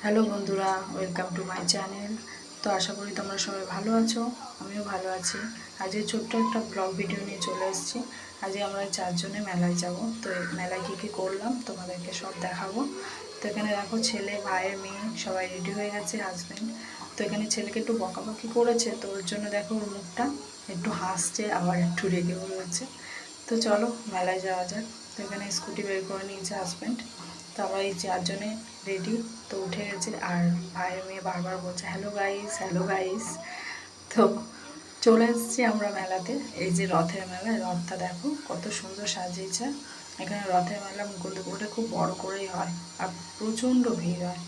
Hello বন্ধুরা, welcome to my channel. তো আশা করি তোমরা সবাই ভালো আছো, আমিও ভালো আছি। আজকে ছোট্ট একটা ব্লগ ভিডিও নিয়ে চলে এসেছি। আজকে আমরা চারজনে মেলায় যাব। তো এই মেলায় কী কী করলাম তোমাদেরকে সব দেখাবো। তো এখানে দেখো ছেলে, ভাইয়ের মেয়ে সবাই রেডি হয়ে গেছে, হাজব্যান্ড। তো এখানে ছেলেকে একটু বকাবকি করেছে, তো ওর জন্য দেখো ওর মুখটা একটু হাসছে, আবার একটু রেগেও রয়েছে। তো চলো মেলায় যাওয়া যাক। তো এখানে স্কুটি বের করে নিয়েছে হাজব্যান্ড। তো আমরা এই চারজনে রেডি, তো উঠে গেছে। আর ভাইয়ের মেয়ে বারবার বলছে হ্যালো গাইস, হ্যালো গাইস। তো চলে এসেছি আমরা মেলাতে। এই যে রথের মেলা, রথটা দেখো কত সুন্দর সাজিয়েছে। এখানে রথের মেলা মুকুন্দপুরে খুব বড় করেই হয়, আর প্রচণ্ড ভিড় হয়।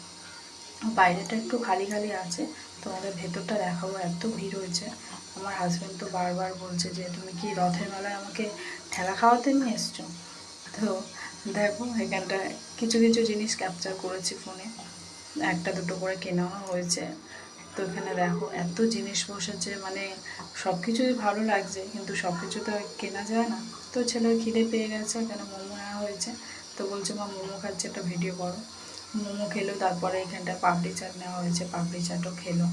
বাইরেটা একটু খালি খালি আছে, তোমাদের ভেতরটা দেখাবো, এত ভিড় হয়েছে। আমার হাজব্যান্ড তো বারবার বলছে যে তুমি কি রথের মেলায় আমাকে ঠেলা খাওয়াতে নিয়ে এসছো। তো দেখো এখানটায় কিছু কিছু জিনিস ক্যাপচার করেছি ফোনে, একটা দুটো করে কেনাও হয়েছে। তো এখানে দেখো এত জিনিস বসেছে, মানে সব কিছুই ভালো লাগছে, কিন্তু সব কিছু তো কেনা যায় না। তো ছেলের খিদে পেয়ে গেছে, এখানে মোমো নেওয়া হয়েছে। তো বলছে মা মোমো খাচ্ছে, একটা ভিডিও করো। মোমো খেলো, তারপরে এখানটা পাপড়ি চাট নেওয়া হয়েছে, পাপড়ি চাটও খেলো।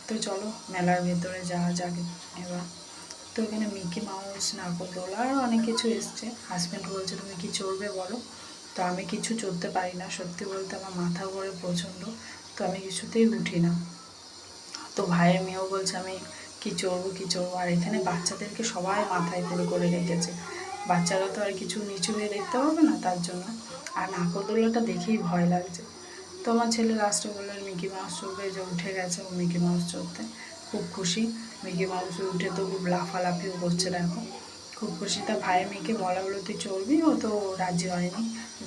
তো চলো মেলার ভেতরে যাওয়া যাক এবার। তো এখানে মিকি মাউস, নাগরদোলা আরও অনেক কিছু এসছে। হাজব্যান্ড বলছে তুমি কি চড়বে বলো। তো আমি কিছু চড়তে পারি না, সত্যি বলতে আমার মাথা ঘোরে প্রচণ্ড, তো আমি কিছুতেই উঠি না। তো ভাইয়ের মেয়েও বলছে আমি কি চড়বো কি চড়বো। আর এখানে বাচ্চাদেরকে সবাই মাথায় করে রেখেছে, বাচ্চারা তো আর কিছু নিচু হয়ে দেখতে পাবে না, তার জন্য। আর নাগরদোলাটা দেখেই ভয় লাগছে। তো আমার ছেলে লাস্টে বললো মিকি মাউস চড়বে, যে উঠে গেছে ও মিকি মাউস চড়তে, খুব খুশি। মিকি মাউসে উঠে তো খুব লাফালাফিও করছে দেখো, খুব খুশি। তা ভাইয়ের মেয়েকে বলা হলো তুই চড়বি, ও তো রাজি হয়নি,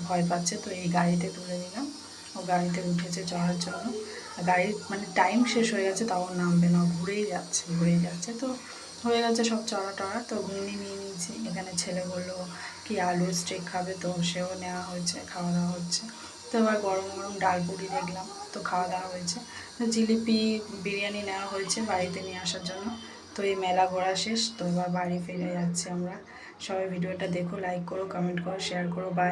ভয় পাচ্ছে। তো এই গাড়িতে তুলে দিলাম, ও গাড়িতে উঠেছে চড়ার জন্য। গাড়ির মানে টাইম শেষ হয়ে গেছে, তাও নামবে না, ঘুরেই যাচ্ছে ঘুরেই যাচ্ছে। তো হয়ে গেছে সব চড়া টড়া, তো ঘুগনি নিয়ে নিয়েছি। এখানে ছেলে বললো কি আলুর স্টেক খাবে, তো সেও নেওয়া হয়েছে, খাওয়া দাওয়া হচ্ছে। তো এবার গরম গরম ডালপুরি দেখলাম, তো খাওয়া দাওয়া হয়েছে। জিলিপি, বিরিয়ানি নেওয়া হয়েছে বাড়িতে নিয়ে আসার জন্য। তো এই মেলা ঘোরা শেষ, তো এবার বাড়ি ফিরে যাচ্ছি আমরা। সবাই ভিডিওটা দেখো, লাইক করো, কমেন্ট করো, শেয়ার করো, বাই।